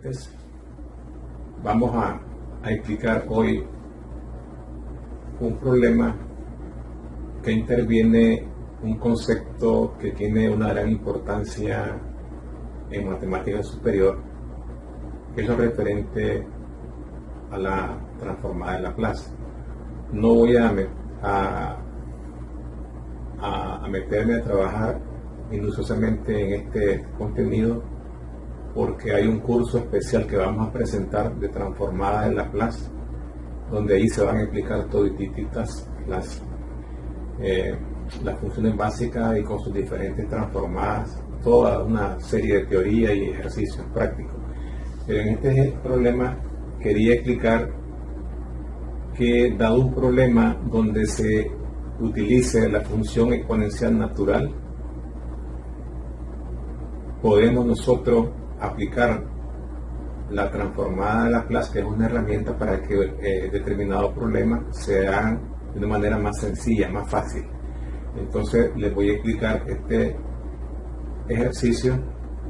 estudiantes. Vamos a explicar hoy un problema que interviene un concepto que tiene una gran importancia en matemática superior, que es lo referente a la transformada de Laplace. No voy a meterme a trabajar minuciosamente en este contenido, porque hay un curso especial que vamos a presentar de transformada de Laplace, donde ahí se van a explicar todititas las funciones básicas y con sus diferentes transformadas, toda una serie de teoría y ejercicios prácticos. Pero en este problema quería explicar que, dado un problema donde se utilice la función exponencial natural, podemos nosotros aplicar la transformada de Laplace, que es una herramienta para que determinados problemas se hagan de una manera más sencilla, más fácil. Entonces les voy a explicar este ejercicio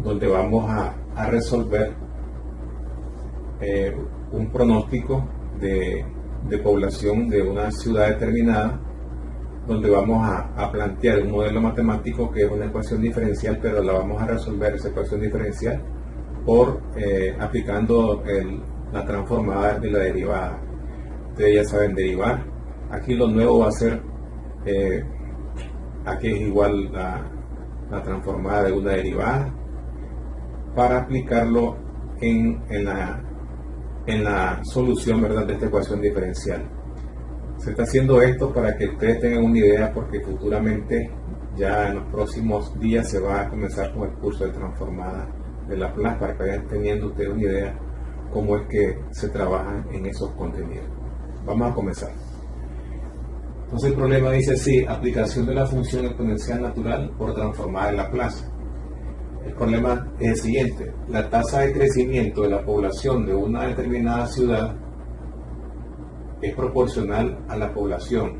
donde vamos a resolver un pronóstico de población de una ciudad determinada, donde vamos a plantear un modelo matemático que es una ecuación diferencial, pero la vamos a resolver esa ecuación diferencial por aplicando la transformada de la derivada. Ustedes ya saben derivar. Aquí lo nuevo va a ser aquí es igual la transformada de una derivada, para aplicarlo en la solución, ¿verdad?, de esta ecuación diferencial. Se está haciendo esto para que ustedes tengan una idea, porque futuramente, ya en los próximos días, se va a comenzar con el curso de transformada de Laplace, para que vayan teniendo ustedes una idea cómo es que se trabaja en esos contenidos. Vamos a comenzar. Entonces el problema dice así: aplicación de la función exponencial natural por transformada de Laplace. El problema es el siguiente: la tasa de crecimiento de la población de una determinada ciudad es proporcional a la población.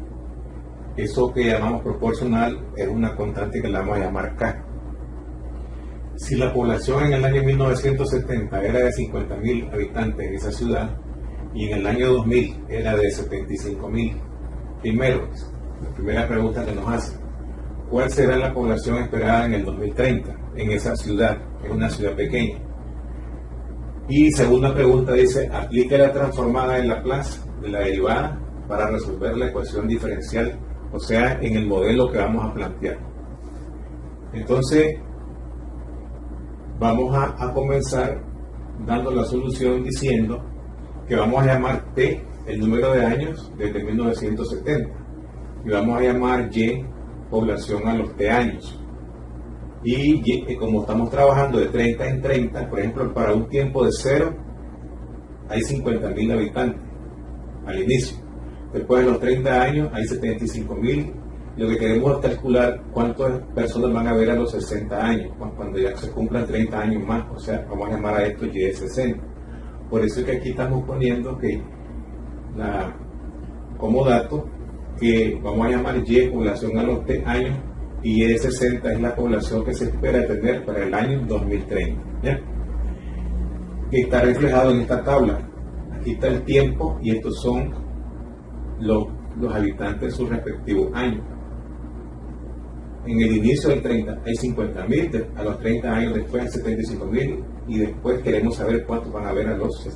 Eso que llamamos proporcional es una constante que la vamos a llamar K. Si la población en el año 1970 era de 50.000 habitantes en esa ciudad, y en el año 2000 era de 75.000, primero, la primera pregunta que nos hace: ¿cuál será la población esperada en el 2030 en esa ciudad, en una ciudad pequeña? Y segunda pregunta dice: aplique la transformada en Laplace de la derivada para resolver la ecuación diferencial, o sea, en el modelo que vamos a plantear. Entonces vamos a comenzar dando la solución diciendo que vamos a llamar T el número de años desde 1970, y vamos a llamar Y población a los T años. Y como estamos trabajando de 30 en 30, por ejemplo, para un tiempo de 0 hay 50.000 habitantes al inicio. Después de los 30 años hay 75.000. Lo que queremos es calcular cuántas personas van a haber a los 60 años, cuando ya se cumplan 30 años más. O sea, vamos a llamar a esto Y de 60. Por eso es que aquí estamos poniendo que como dato que vamos a llamar Y población a los T años, y Y de 60 es la población que se espera tener para el año 2030. ¿Ya? Que está reflejado en esta tabla. Aquí está el tiempo y estos son los habitantes de sus respectivos años. En el inicio del 30 hay 50.000, a los 30 años después hay 75.000, y después queremos saber cuántos van a haber a los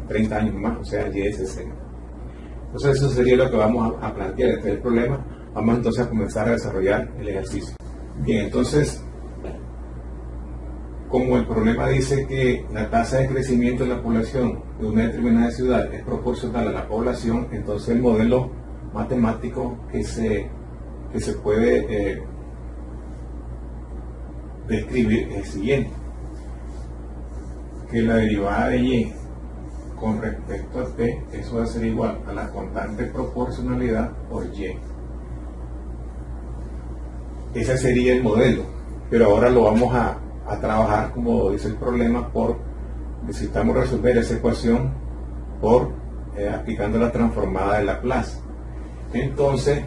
30 años más, o sea, Y de 60. Entonces eso sería lo que vamos a plantear. Este es el problema. Vamos entonces a comenzar a desarrollar el ejercicio. Bien, entonces, como el problema dice que la tasa de crecimiento de la población de una determinada ciudad es proporcional a la población, entonces el modelo matemático que se puede describir es el siguiente: que la derivada de Y con respecto a T, eso va a ser igual a la constante proporcionalidad por Y. Ese sería el modelo, pero ahora lo vamos a trabajar, como dice el problema, necesitamos resolver esa ecuación por aplicando la transformada de Laplace. Entonces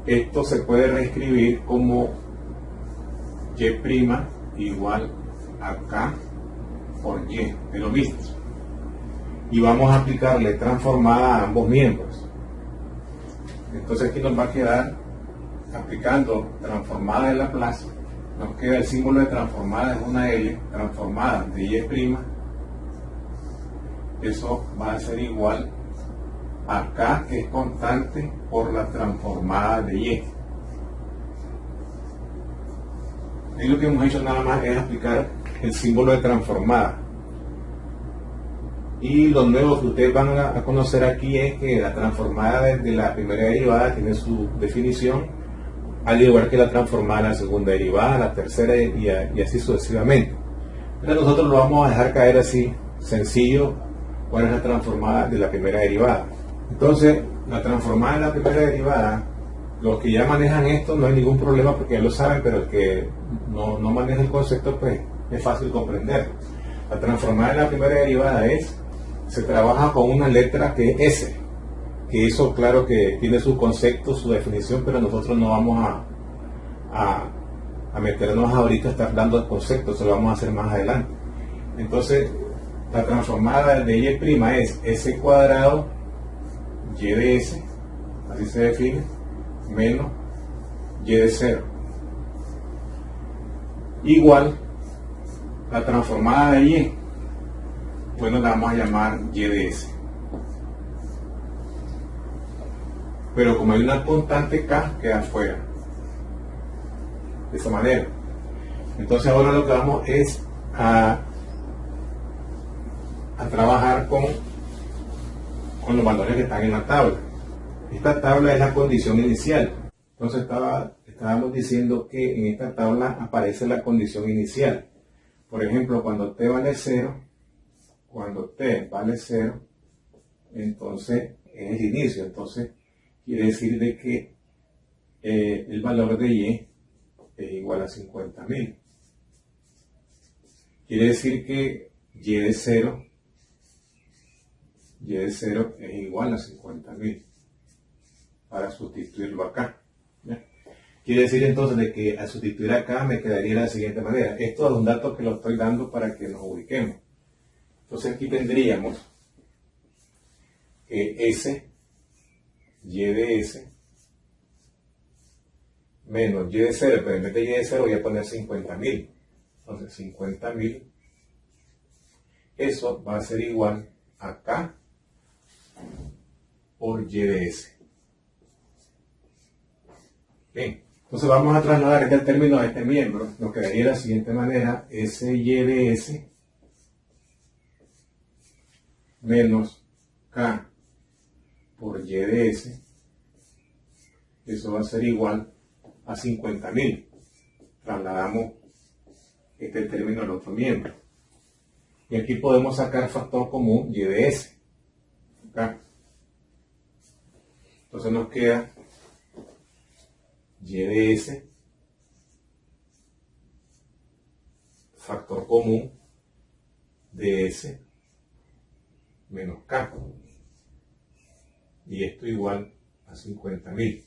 esto se puede reescribir como Y' igual a K por y, es lo mismo. Y vamos a aplicarle transformada a ambos miembros. Entonces aquí nos va a quedar, aplicando transformada de Laplace, nos queda el símbolo de transformada es una L, transformada de y', eso va a ser igual a K, que es constante, por la transformada de y. Y lo que hemos hecho nada más es aplicar el símbolo de transformada. Y lo nuevo que ustedes van a conocer aquí es que la transformada de la primera derivada tiene su definición, al igual que la transformada de la segunda derivada, la tercera y así sucesivamente. Pero nosotros lo vamos a dejar caer así, sencillo, cuál es la transformada de la primera derivada. Entonces, la transformada de la primera derivada, los que ya manejan esto no hay ningún problema porque ya lo saben, pero el que no maneja el concepto, pues es fácil comprenderlo. La transformada de la primera derivada se trabaja con una letra que es S, que eso claro que tiene su concepto, su definición, pero nosotros no vamos a meternos ahorita a estar dando el concepto, eso lo vamos a hacer más adelante. Entonces, la transformada de y' es S cuadrado y de S, así se define, menos y de 0. Igual, la transformada de y, bueno, la vamos a llamar y de S. Pero como hay una constante K, queda afuera. De esa manera. Entonces ahora lo que vamos es a trabajar con los valores que están en la tabla. Esta tabla es la condición inicial. Entonces estábamos diciendo que en esta tabla aparece la condición inicial. Por ejemplo, cuando t vale 0, entonces es el inicio. Entonces quiere decir de que el valor de y es igual a 50.000. Quiere decir que y de 0 es igual a 50.000 para sustituirlo acá. ¿Ya? Quiere decir entonces de que al sustituir acá me quedaría de la siguiente manera. Esto es un dato que lo estoy dando para que nos ubiquemos. Entonces aquí tendríamos que S, y de S, menos y de 0, pero en vez de y de 0 voy a poner 50.000. Entonces 50.000, eso va a ser igual a K por y de S. Bien, entonces vamos a trasladar este término a este miembro. Nos quedaría de la siguiente manera: S y de S menos K por y de S. Eso va a ser igual a 50.000. Trasladamos este término al otro miembro. Y aquí podemos sacar factor común y de S. Acá. Entonces nos queda y de S, factor común de S menos K. Y esto igual a 50.000.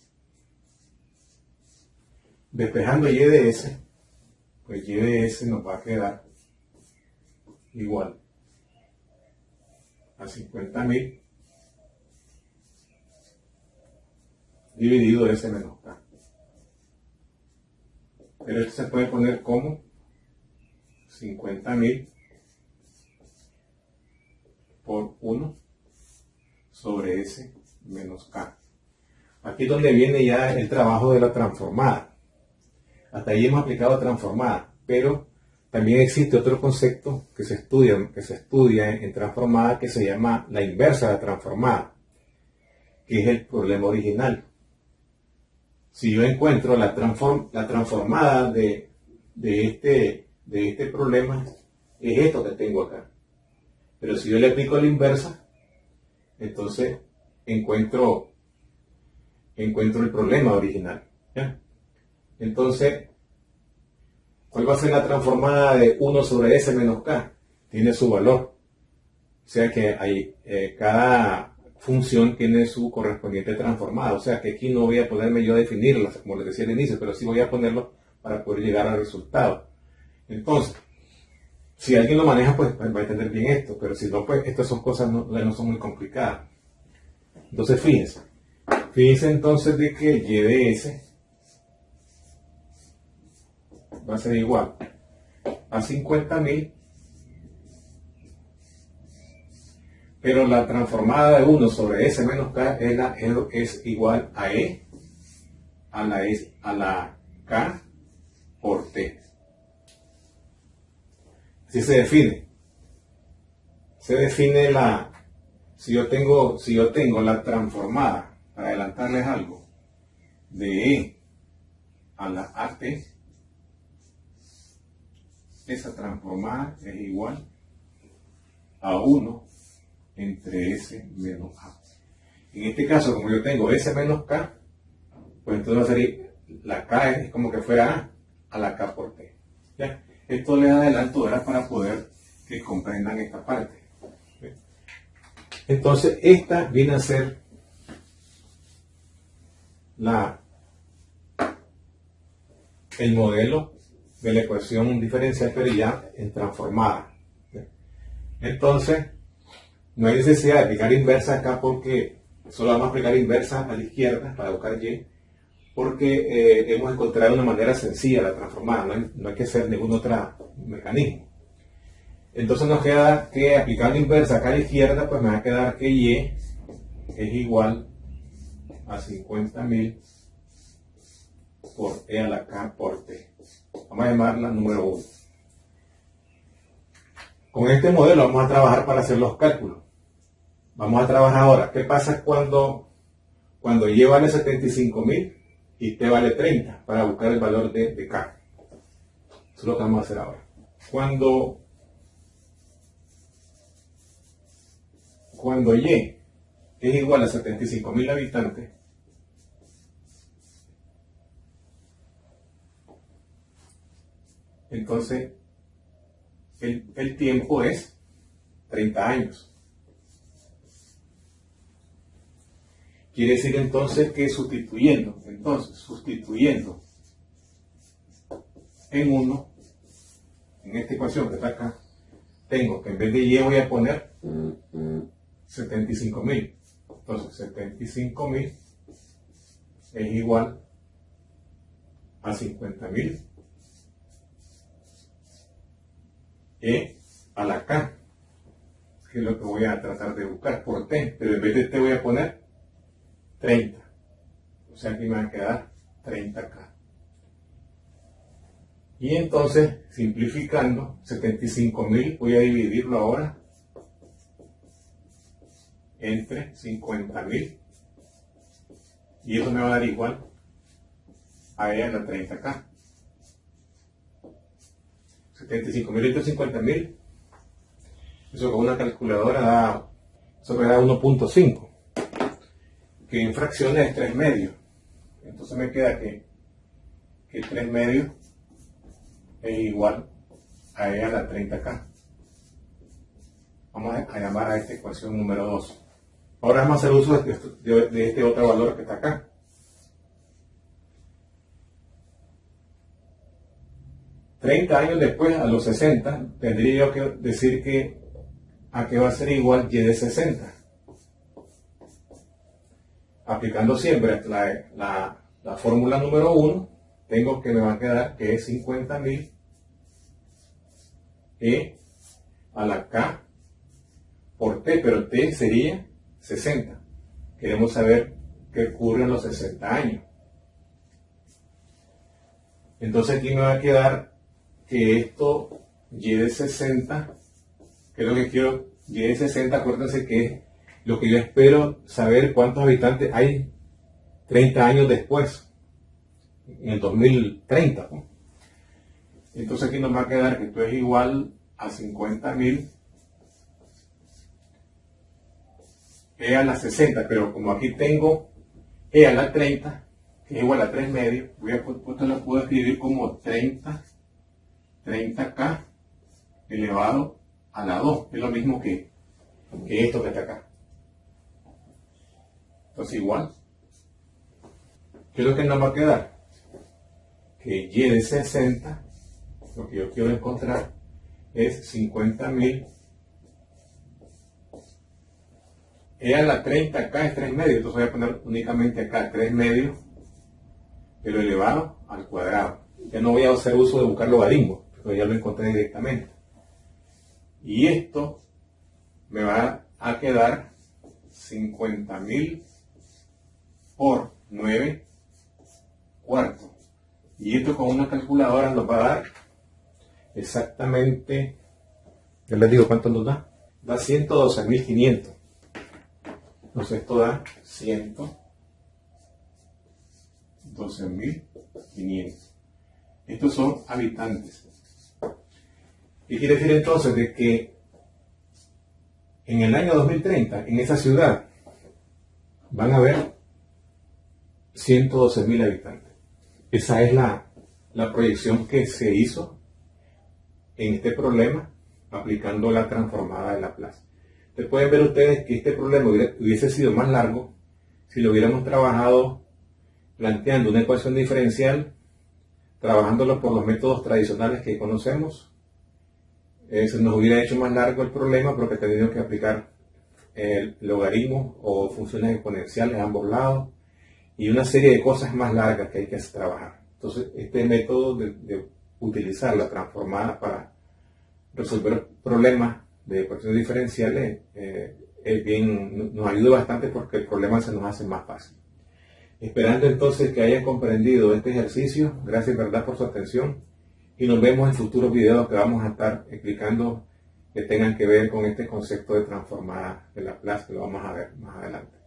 Despejando y de S, pues y de S nos va a quedar igual a 50.000 dividido S menos K. Pero esto se puede poner como 50.000 por 1 sobre S menos K. Aquí es donde viene ya el trabajo de la transformada. Hasta ahí hemos aplicado transformada, pero también existe otro concepto que se estudia en transformada, que se llama la inversa de la transformada, que es el problema original. Si yo encuentro la transformada de este problema, es esto que tengo acá. Pero si yo le aplico la inversa, entonces encuentro el problema original. ¿Ya? Entonces, ¿cuál va a ser la transformada de 1 sobre S menos K? Tiene su valor. O sea que cada función tiene su correspondiente transformada. O sea que aquí no voy a ponerme yo a definirla, como les decía al inicio, pero sí voy a ponerlo para poder llegar al resultado. Entonces, Si alguien lo maneja, pues va a entender bien esto, pero si no, pues estas son cosas no son muy complicadas. Entonces, fíjense entonces de que y de s va a ser igual a 50.000, pero la transformada de 1 sobre s menos k es igual a e a la k por t. Así se define. Se define si yo tengo la transformada, para adelantarles algo, de e a la at, esa transformada es igual a 1 entre s menos a. En este caso, como yo tengo s menos k, pues entonces va a ser la k es como que fuera a la k por t. ¿Ya? Esto les adelanto era para poder que comprendan esta parte. Entonces, esta viene a ser el modelo de la ecuación diferencial, pero ya en transformada. Entonces, no hay necesidad de aplicar inversa acá porque solo vamos a aplicar inversa a la izquierda para buscar y, porque hemos encontrado una manera sencilla de la transformada, no hay que hacer ningún otro mecanismo. Entonces nos queda que aplicando inversa acá a la izquierda, pues me va a quedar que y es igual a 50.000 por e a la k por t. Vamos a llamarla número 1. Con este modelo vamos a trabajar para hacer los cálculos. Vamos a trabajar ahora. ¿Qué pasa cuando y vale 75.000 y t vale 30 para buscar el valor de k? Eso es lo que vamos a hacer ahora. Cuando y es igual a 75.000 habitantes, entonces el tiempo es 30 años. Quiere decir entonces que sustituyendo en 1, en esta ecuación que está acá, tengo que en vez de y voy a poner 75.000. Entonces 75.000 es igual a 50.000 e a la k, que es lo que voy a tratar de buscar por t, pero en vez de t voy a poner 30. O sea, aquí me va a quedar 30k. Y entonces, simplificando, 75.000 voy a dividirlo ahora entre 50.000. Y eso me va a dar igual a e a la 30k. 75.000 entre 50.000. Eso con una calculadora da 1.5. Que en fracciones es 3 medios. Entonces me queda que 3 medios es igual a e a la 30k. Vamos a llamar a esta ecuación número 2. Ahora vamos a hacer uso de este otro valor que está acá. $30 años después, a los 60, tendría yo que decir que a qué va a ser igual y de 60. Aplicando siempre la fórmula número 1, tengo que me va a quedar que es 50.000 e a la k por t, pero t sería 60. Queremos saber qué ocurre en los 60 años. Entonces aquí me va a quedar que esto y de 60, que es lo que quiero, y de 60, acuérdense que es lo que yo espero saber cuántos habitantes hay 30 años después, en el 2030. Entonces aquí nos va a quedar que esto es igual a 50.000 e a la 60, pero como aquí tengo e a la 30, que es igual a 3 medios, esto lo puedo escribir como 30k elevado a la 2, es lo mismo que esto que está acá. Entonces igual, ¿qué es lo que nos va a quedar? Que y de 60, lo que yo quiero encontrar, es 50.000. E a la 30 acá es 3 medios, entonces voy a poner únicamente acá 3 medios, pero elevado al cuadrado. Ya no voy a hacer uso de buscar logaritmos, porque ya lo encontré directamente. Y esto me va a quedar 50.000 por 9 cuartos. Y esto con una calculadora nos va a dar exactamente, ya les digo cuánto nos da. Da 112.500. Entonces esto da 112.500. Estos son habitantes. ¿Qué quiere decir entonces? De que en el año 2030, en esa ciudad, van a haber 112.000 habitantes. Esa es la proyección que se hizo en este problema aplicando la transformada de Laplace. Entonces pueden ver ustedes que este problema hubiese sido más largo si lo hubiéramos trabajado planteando una ecuación diferencial, trabajándolo por los métodos tradicionales que conocemos. Se nos hubiera hecho más largo el problema porque tenido que aplicar logaritmos o funciones exponenciales a ambos lados y una serie de cosas más largas que hay que trabajar. Entonces, este método de utilizar la transformada para resolver problemas de ecuaciones diferenciales nos ayuda bastante porque el problema se nos hace más fácil. Esperando entonces que hayan comprendido este ejercicio, gracias verdad por su atención y nos vemos en futuros videos que vamos a estar explicando que tengan que ver con este concepto de transformada de Laplace que lo vamos a ver más adelante.